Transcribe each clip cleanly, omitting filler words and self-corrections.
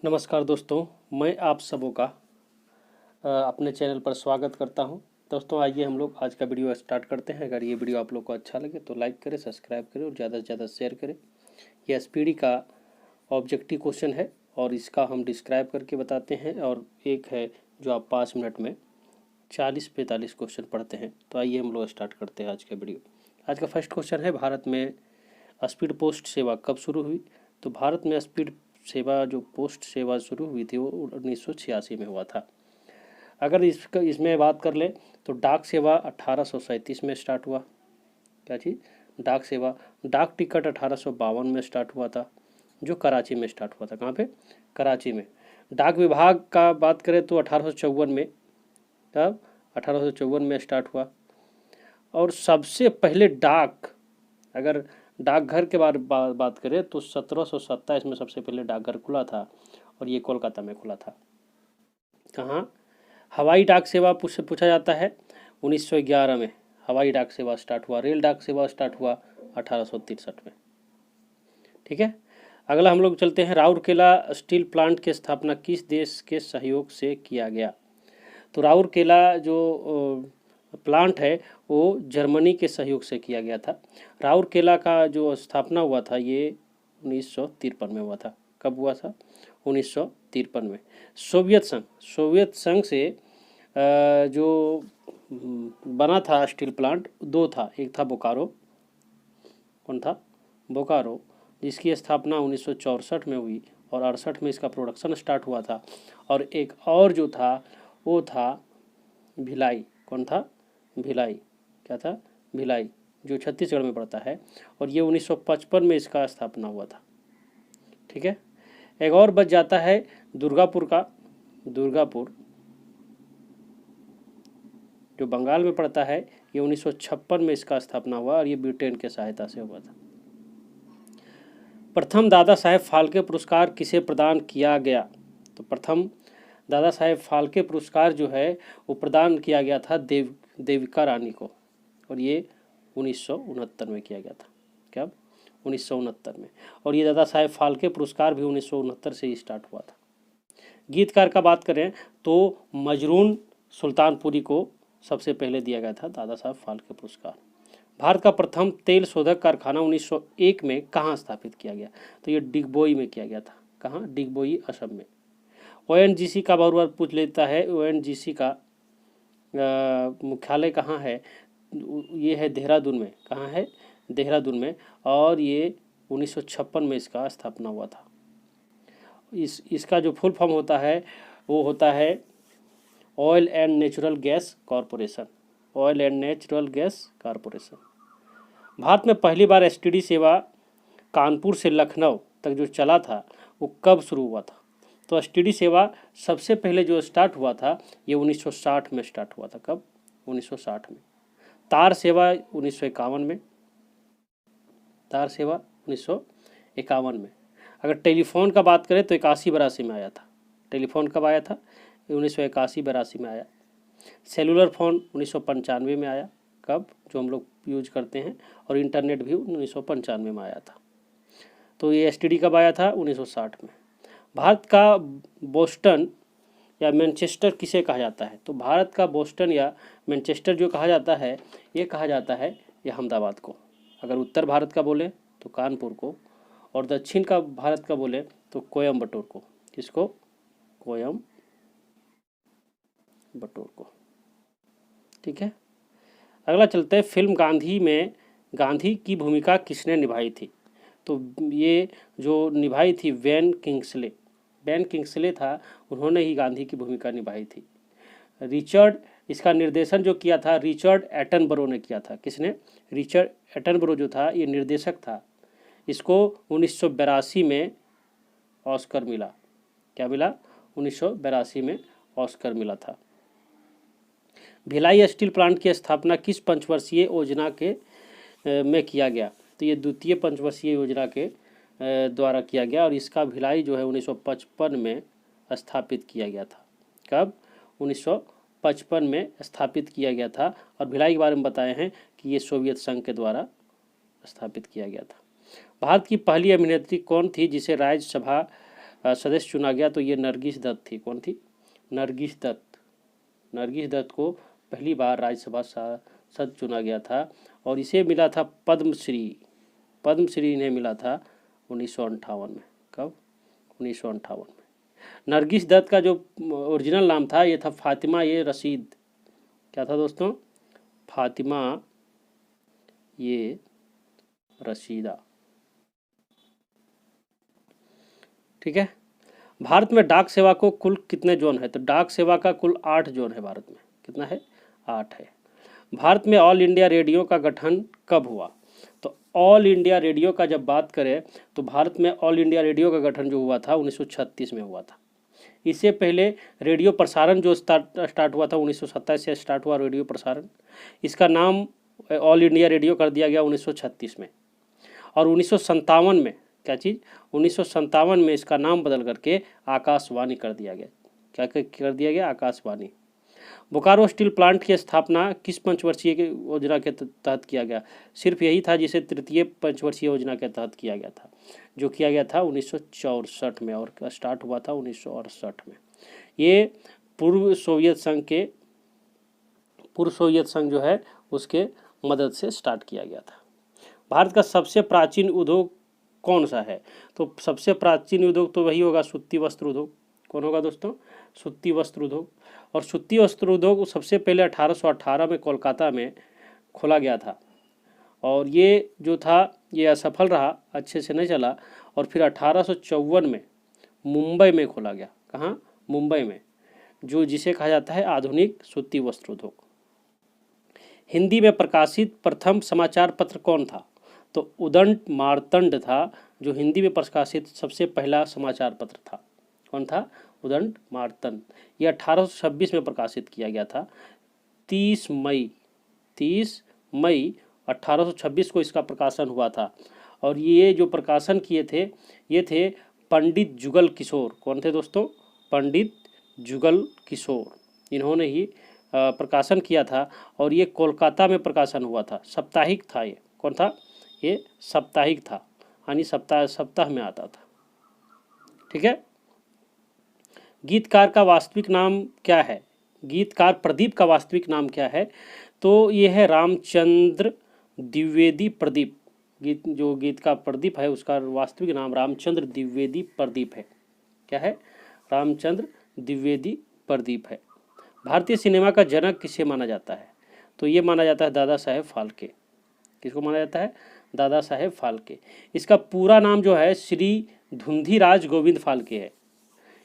नमस्कार दोस्तों, मैं आप सबों का अपने चैनल पर स्वागत करता हूं। दोस्तों आइए हम लोग आज का वीडियो स्टार्ट करते हैं। अगर ये वीडियो आप लोग को अच्छा लगे तो लाइक करें, सब्सक्राइब करें और ज़्यादा से ज़्यादा शेयर करें। ये एसपीडी का ऑब्जेक्टिव क्वेश्चन है और इसका हम डिस्क्राइब करके बताते हैं, और एक है जो आप 5 मिनट में 40-45 क्वेश्चन पढ़ते हैं। तो आइए हम लोग स्टार्ट करते हैं आज का वीडियो। आज का फर्स्ट क्वेश्चन है, भारत में स्पीड पोस्ट सेवा कब शुरू हुई? तो भारत में स्पीड सेवा जो पोस्ट सेवा शुरू हुई थी वो 1986 में हुआ था। अगर इसमें बात कर ले तो डाक सेवा 1837 में स्टार्ट हुआ। क्या चीज़? डाक सेवा। डाक टिकट 1852 में स्टार्ट हुआ था, जो कराची में स्टार्ट हुआ था। कहाँ पे? कराची में। डाक विभाग का बात करें तो 1854 में, तब 1854 में स्टार्ट हुआ। और सबसे पहले डाक, अगर डाकघर के बात करें तो 1727 में सबसे पहले डाकघर खुला था और ये कोलकाता में खुला था। कहाँ? हवाई डाक सेवा पूछा जाता है 1911 में हवाई डाक सेवा स्टार्ट हुआ। रेल डाक सेवा स्टार्ट हुआ 1863 में। ठीक है, अगला हम लोग चलते हैं। राउरकेला स्टील प्लांट की स्थापना किस देश के सहयोग से किया गया? तो राउरकेला जो प्लांट है वो जर्मनी के सहयोग से किया गया था। राउरकेला का जो स्थापना हुआ था ये 1953 में हुआ था। कब हुआ था? 1953 में। सोवियत संघ से जो बना था स्टील प्लांट, दो था। एक था बोकारो। कौन था? बोकारो, जिसकी स्थापना 1964 में हुई और 68 में इसका प्रोडक्शन स्टार्ट हुआ था। और एक और जो था वो था भिलाई। कौन था? भिलाई। क्या था? भिलाई, जो छत्तीसगढ़ में पड़ता है, और ये 1955 में इसका स्थापना हुआ था। ठीक है, एक और बच जाता है दुर्गापुर का। दुर्गापुर जो बंगाल में पड़ता है, ये 1956 में इसका स्थापना हुआ और ये ब्रिटेन के सहायता से हुआ था। प्रथम दादा साहेब फाल्के पुरस्कार किसे प्रदान किया गया? तो प्रथम दादा साहेब फाल्के पुरस्कार जो है वो प्रदान किया गया था देविका रानी को, और ये 1969 में किया गया था। कब? 1969 में। और ये दादा साहेब फाल्के पुरस्कार भी 1969 से ही स्टार्ट हुआ था। गीतकार का बात करें तो मजरून सुल्तानपुरी को सबसे पहले दिया गया था दादा साहेब फाल्के पुरस्कार। भारत का प्रथम तेल शोधक कारखाना 1901 में कहाँ स्थापित किया गया? तो ये डिगबोई में किया गया था। कहाँ? डिगबोई, असम में। ओएनजीसी का बार बार पूछ लेता है। ओएनजीसी का मुख्यालय कहाँ है? ये है देहरादून में। कहाँ है? देहरादून में। और ये 1956 में इसका स्थापना हुआ था। इसका जो फुल फॉर्म होता है वो होता है oil and natural gas corporation. Oil and natural gas corporation. Bharat में पहली बार एसटीडी सेवा कानपुर से लखनऊ तक जो चला था वो कब शुरू हुआ था? तो एसटीडी सेवा सबसे पहले जो स्टार्ट हुआ था ये 1960 में स्टार्ट हुआ था। कब? 1960 में। तार सेवा 1951 में। तार सेवा 1951 में। अगर टेलीफोन का बात करें तो 81-82 में आया था। टेलीफोन कब आया था? 1981-82 में आया। सेलुलर फ़ोन 1995 में आया। कब? जो हम लोग यूज करते हैं। और इंटरनेट भी 1995 में आया था। तो ये एसटीडी कब आया था? 1960 में। भारत का बोस्टन या मैनचेस्टर किसे कहा जाता है? तो भारत का बोस्टन या मैनचेस्टर जो कहा जाता है, ये कहा जाता है ये अहमदाबाद को। अगर उत्तर भारत का बोले तो कानपुर को, और दक्षिण का भारत का बोले तो कोयम्बटूर को। किसको? कोयम्बटूर को। ठीक है, अगला चलते हैं। फिल्म गांधी में गांधी की भूमिका किसने निभाई थी? तो ये जो निभाई थी वैन किंग्सले। वैन किंग्सले था, उन्होंने ही गांधी की भूमिका निभाई थी। इसका निर्देशन जो किया था रिचर्ड एटनबरो ने किया था। किसने? रिचर्ड एटनबरो जो था ये निर्देशक था। इसको 1982 में ऑस्कर मिला। क्या मिला? 1982 में ऑस्कर मिला था। भिलाई स्टील प्लांट की स्थापना किस पंचवर्षीय योजना के में किया गया? तो ये द्वितीय पंचवर्षीय योजना के द्वारा किया गया, और इसका भिलाई जो है 1955 में स्थापित किया गया था। कब? 1955 में स्थापित किया गया था। और भिलाई के बारे में बताए हैं कि ये सोवियत संघ के द्वारा स्थापित किया गया था। भारत की पहली अभिनेत्री कौन थी जिसे राज्यसभा सदस्य चुना गया तो ये नरगिस दत्त थी। कौन थी? नरगिस दत्त। नरगिस दत्त को पहली बार राज्यसभा सांसद चुना गया था और इसे मिला था पद्मश्री। पद्मश्री इन्हें मिला था 1958 में। कब? 1958 में। नरगिस दत्त का जो ओरिजिनल नाम था ये था फातिमा ये रशीद। क्या था दोस्तों? फातिमा ये रशीदा। ठीक है। भारत में डाक सेवा को कुल कितने जोन है? तो डाक सेवा का कुल 8 जोन है भारत में। कितना है? 8 है। भारत में ऑल इंडिया रेडियो का गठन कब हुआ? तो ऑल इंडिया रेडियो का जब बात करें तो भारत में ऑल इंडिया रेडियो का गठन जो हुआ था 1936 में हुआ था। इससे पहले रेडियो प्रसारण जो स्टार्ट हुआ था 1927 से स्टार्ट हुआ रेडियो प्रसारण। इसका नाम ऑल इंडिया रेडियो कर दिया गया 1936 में। और 1957 में क्या चीज़? 1957 में इसका नाम बदल करके आकाशवाणी कर दिया गया। क्या कर दिया गया? आकाशवाणी। बोकारो स्टील प्लांट की स्थापना किस पंचवर्षीय योजना के तहत किया गया? सिर्फ यही था जिसे तृतीय पंचवर्षीय योजना के तहत किया गया था, जो किया गया था 1964 में और स्टार्ट हुआ था 1968 में। ये पूर्व सोवियत संघ जो है उसके मदद से स्टार्ट किया गया था। भारत का सबसे प्राचीन उद्योग कौन सा है? तो सबसे प्राचीन उद्योग तो वही होगा, सूती वस्त्र उद्योग। कौन होगा दोस्तों? सूती वस्त्र उद्योग। और सूती वस्त्र उद्योग सबसे पहले 1818 में कोलकाता में खोला गया था और ये जो था ये असफल रहा, अच्छे से नहीं चला। और फिर 1854 में मुंबई में खोला गया। कहाँ? मुंबई में, जो जिसे कहा जाता है आधुनिक सूती वस्त्र उद्योग। हिंदी में प्रकाशित प्रथम समाचार पत्र कौन था? तो उदंड मार्तंड था जो हिंदी में प्रकाशित सबसे पहला समाचार पत्र था। कौन था? उदंड मार्तंड। यह 1826 में प्रकाशित किया गया था। 30 मई 1826 को इसका प्रकाशन हुआ था। और ये जो प्रकाशन किए थे ये थे पंडित जुगल किशोर। कौन थे दोस्तों? पंडित जुगल किशोर। इन्होंने ही प्रकाशन किया था और ये कोलकाता में प्रकाशन हुआ था। साप्ताहिक था ये। कौन था? ये साप्ताहिक था, यानी सप्ताह में आता था। ठीक है। गीतकार का वास्तविक नाम क्या है? गीतकार प्रदीप का वास्तविक नाम क्या है? तो ये है रामचंद्र द्विवेदी प्रदीप। जो गीत का प्रदीप है उसका वास्तविक नाम रामचंद्र द्विवेदी प्रदीप है। क्या है? रामचंद्र द्विवेदी प्रदीप है। भारतीय सिनेमा का जनक किसे माना जाता है? तो ये माना जाता है दादा साहेब फाल्के। किसको माना जाता है? दादा साहेब फाल्के। इसका पूरा नाम जो है श्री धुंधीराज गोविंद फाल्के है।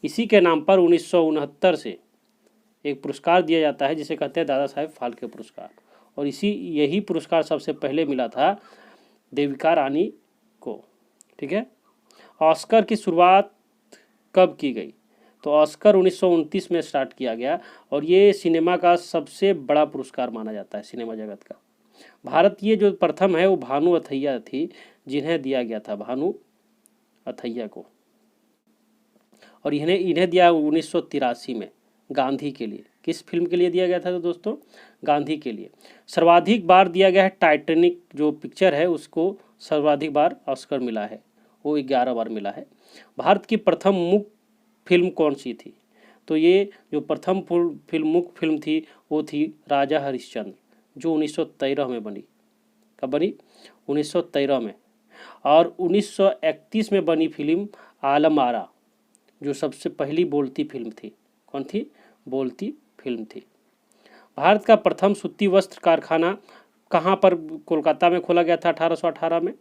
इसी के नाम पर 1969 से एक पुरस्कार दिया जाता है जिसे कहते हैं दादा साहेब फाल्के पुरस्कार। और यही पुरस्कार सबसे पहले मिला था देविका रानी को। ठीक है। ऑस्कर की शुरुआत कब की गई? तो ऑस्कर 1929 में स्टार्ट किया गया और ये सिनेमा का सबसे बड़ा पुरस्कार माना जाता है सिनेमा जगत का। भारत ये जो प्रथम है वो भानु अथैया थी जिन्हें दिया गया था, भानु अथैया को। और इन्हें दिया 1983 में गांधी के लिए। किस फिल्म के लिए दिया गया था? तो दोस्तों गांधी के लिए। सर्वाधिक बार दिया गया है टाइटैनिक जो पिक्चर है उसको सर्वाधिक बार ऑस्कर मिला है, वो 11 बार मिला है। भारत की प्रथम मुख्य फिल्म कौन सी थी? तो ये जो प्रथम मुख्य फिल्म थी वो थी राजा हरिश्चंद्र, जो 1913 में बनी। कब बनी? 1913 में। और 1931 में बनी फिल्म आलम आरा, जो सबसे पहली बोलती फिल्म थी। कौन थी? बोलती फिल्म थी। भारत का प्रथम सूती वस्त्र कारखाना कहाँ पर? कोलकाता में खोला गया था 1818 में।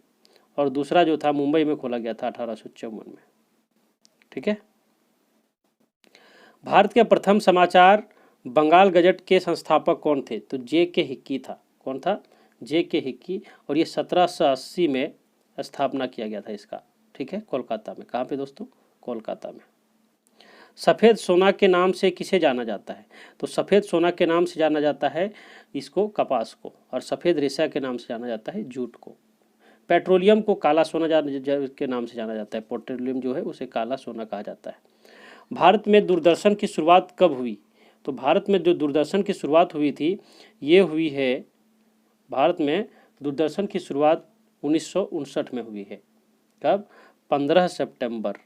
और दूसरा जो था मुंबई में खोला गया था 1854 में। ठीक है। भारत के प्रथम समाचार बंगाल गजट के संस्थापक कौन थे? तो जे.के. हिक्की था। कौन था? जे.के. हिक्की। और ये 1780 में स्थापना किया गया था इसका। ठीक है। कोलकाता में। कहाँ पे दोस्तों? कोलकाता में। सफ़ेद सोना के नाम से किसे जाना जाता है? तो सफ़ेद सोना के नाम से जाना जाता है इसको कपास को, और सफ़ेद रेशा के नाम से जाना जाता है जूट को। पेट्रोलियम को काला सोना के नाम से जाना जाता है। पेट्रोलियम जो है उसे काला सोना कहा जाता है। भारत में दूरदर्शन की शुरुआत कब हुई? तो भारत में जो दूरदर्शन की शुरुआत हुई थी ये हुई है, भारत में दूरदर्शन की शुरुआत 1959 में हुई है। कब? 15 सितंबर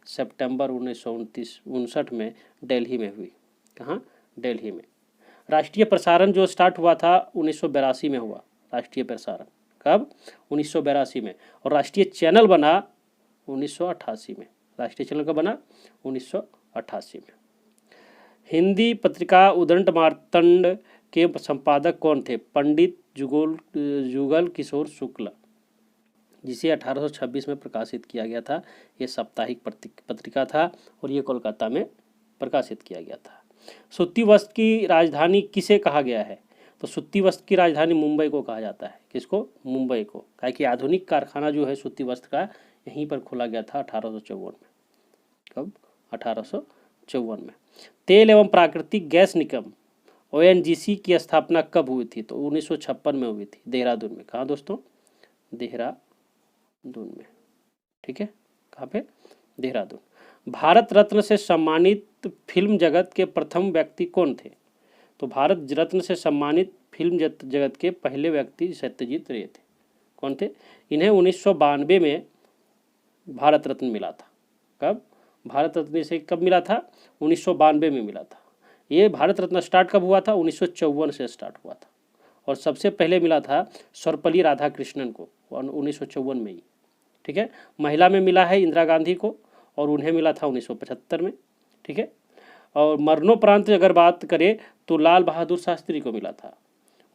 सितंबर 1959 में दिल्ली में हुई। कहाँ? दिल्ली में। राष्ट्रीय प्रसारण जो स्टार्ट हुआ था 1982 में हुआ। राष्ट्रीय प्रसारण कब? 1982 में। और राष्ट्रीय चैनल बना 1988 में। राष्ट्रीय चैनल कब बना? 1988 में। हिंदी पत्रिका उदंड मार्तंड के संपादक कौन थे? पंडित जुगल किशोर शुक्ल, जिसे 1826 में प्रकाशित किया गया था। ये साप्ताहिक पत्रिका था और ये कोलकाता में प्रकाशित किया गया था। सूती वस्त्र की राजधानी किसे कहा गया है? तो सूती वस्त्र की राजधानी मुंबई को कहा जाता है। किसको? मुंबई को। काहे कि आधुनिक कारखाना जो है सूती वस्त्र का यहीं पर खोला गया था 1854 में। कब? 1854 में। तेल एवं प्राकृतिक गैस निगम ONGC की स्थापना कब हुई थी? तो 1956 में हुई थी, देहरादून में। कहाँ दोस्तों? देहरादून में। ठीक है, कहाँ पे? देहरादून। भारत रत्न से सम्मानित फिल्म जगत के प्रथम व्यक्ति कौन थे? तो भारत रत्न से सम्मानित फिल्म जगत के पहले व्यक्ति सत्यजीत रे थे। कौन थे? इन्हें 1992 में भारत रत्न मिला था। कब? भारत रत्न से कब मिला था? 1992 में मिला था। ये भारत रत्न स्टार्ट कब हुआ था? 1954 से स्टार्ट हुआ था। और सबसे पहले मिला था सर्वपल्ली राधाकृष्णन को 1954 में ही। ठीक है, महिला में मिला है इंदिरा गांधी को और उन्हें मिला था 1975 में। ठीक है, और मरणोपरांत अगर बात करें तो लाल बहादुर शास्त्री को मिला था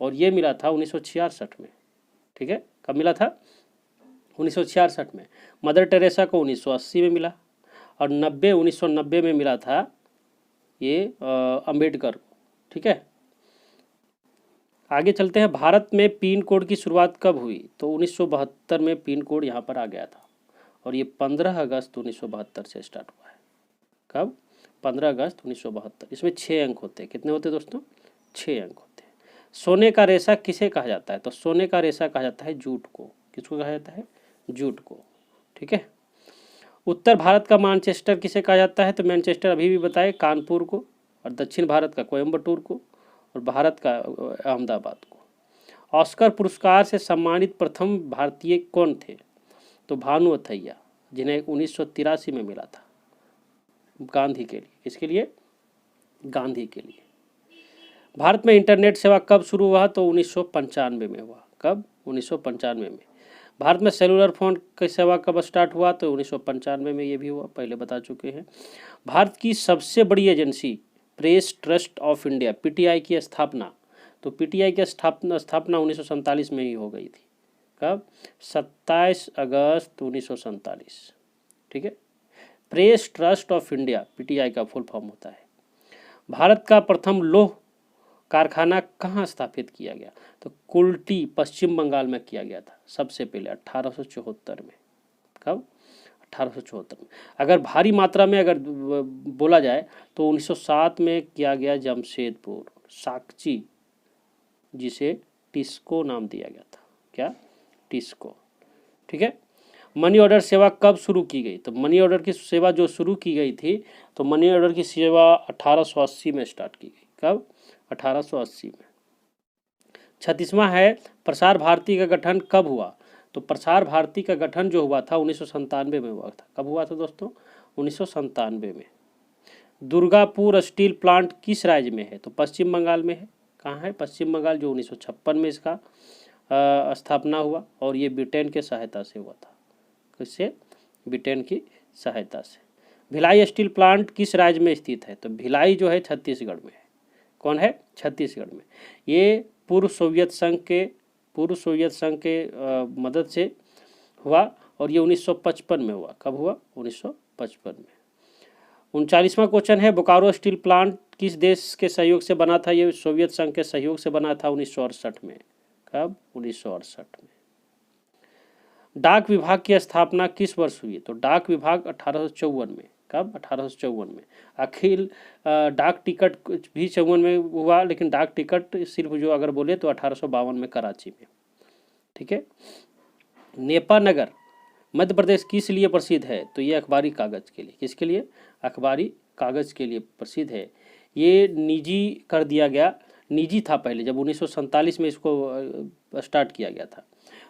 और ये मिला था 1966 में। ठीक है, कब मिला था? 1966 में। मदर टेरेसा को 1980 में मिला और 1990 में मिला था ये अंबेडकर को। ठीक है, आगे चलते हैं। भारत में पिन कोड की शुरुआत कब हुई? तो 1972 में पिन कोड यहाँ पर आ गया था और ये 15 अगस्त 1972 से स्टार्ट हुआ है। कब? 15 अगस्त 1972। इसमें 6 अंक होते हैं। कितने होते हैं दोस्तों? 6 अंक होते हैं। सोने का रेशा किसे कहा जाता है? तो सोने का रेशा कहा जाता है जूट को। किसको कहा जाता है? जूट को। ठीक है, उत्तर भारत का मैनचेस्टर किसे कहा जाता है? तो मैनचेस्टर अभी भी बताए कानपुर को, और दक्षिण भारत का कोयम्बटूर को, और भारत का अहमदाबाद को। ऑस्कर पुरस्कार से सम्मानित प्रथम भारतीय कौन थे? तो भानु अथैया, जिन्हें 1983 में मिला था गांधी के लिए। किसके लिए? गांधी के लिए। भारत में इंटरनेट सेवा कब शुरू हुआ? तो 1995 में हुआ। कब? 1995 में। भारत में सेलुलर फोन की सेवा कब स्टार्ट हुआ? तो 1995 में ये भी हुआ, पहले बता चुके हैं। भारत की सबसे बड़ी agency press trust of India PTI की स्थापना, तो PTI की स्थापना 1947 में ही हो गई थी। कब? 27 अगस्त 1947। ठीक है, press trust of India PTI का फुल फॉर्म होता है। भारत का प्रथम लौह कारखाना कहाँ स्थापित किया गया? तो कुल्टी पश्चिम बंगाल में किया गया था सबसे पहले 1874 में। कब? 1874 में। अगर भारी मात्रा में अगर बोला जाए तो 1907 में किया गया जमशेदपुर साकची, जिसे टिस्को नाम दिया गया था। क्या? टिस्को। ठीक है, मनी ऑर्डर सेवा कब शुरू की गई? तो मनी ऑर्डर की सेवा जो शुरू की गई थी, तो मनी ऑर्डर की सेवा 1880 में स्टार्ट की गई। कब? 1880 में। 36वां है प्रसार भारती का गठन कब हुआ? तो प्रसार भारती का गठन जो हुआ था 1997 में हुआ था। कब हुआ था दोस्तों? 1997 में। दुर्गापुर स्टील प्लांट किस राज्य में है? तो पश्चिम बंगाल में है। कहाँ है? पश्चिम बंगाल, जो 1956 में इसका स्थापना हुआ और ये ब्रिटेन के सहायता से हुआ था। किससे? ब्रिटेन की सहायता से। भिलाई स्टील प्लांट किस राज्य में स्थित है? तो भिलाई जो है छत्तीसगढ़ में है। कौन है? छत्तीसगढ़ में। ये पूर्व सोवियत संघ के मदद से हुआ और ये 1955 में हुआ। कब हुआ? 1955 में। 39वां क्वेश्चन है बोकारो स्टील प्लांट किस देश के सहयोग से बना था? ये सोवियत संघ के सहयोग से बना था 1968 में। कब? 1968 में। डाक विभाग की स्थापना किस वर्ष हुई? तो डाक विभाग 1854 में। कब? 1854 में। अखिल डाक टिकट भी 54 में हुआ, लेकिन डाक टिकट सिर्फ जो अगर बोले तो 1852 में कराची में। ठीक है, नेपा नगर मध्य प्रदेश किस लिए प्रसिद्ध है? तो ये अखबारी कागज के लिए। किसके लिए? अखबारी कागज के लिए प्रसिद्ध है। ये निजी कर दिया गया, निजी था पहले, जब 1947 में इसको स्टार्ट किया गया था।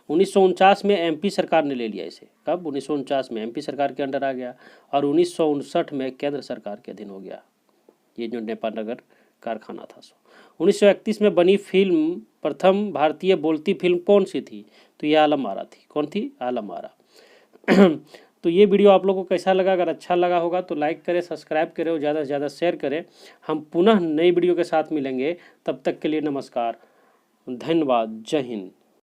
1949 में एमपी सरकार ने ले लिया इसे। कब? 1949 में एमपी सरकार के अंडर आ गया और 1959 में केंद्र सरकार के अधीन हो गया ये जो नेपाल नगर कारखाना था। 1931 में बनी फिल्म, प्रथम भारतीय बोलती फिल्म कौन सी थी? तो ये आलम आरा थी। कौन थी? आलम आरा। तो ये वीडियो आप लोगों को कैसा लगा? अगर अच्छा लगा होगा तो लाइक करें, सब्सक्राइब करें और ज़्यादा से ज़्यादा शेयर करें। हम पुनः नई वीडियो के साथ मिलेंगे, तब तक के लिए नमस्कार, धन्यवाद, जय हिंद।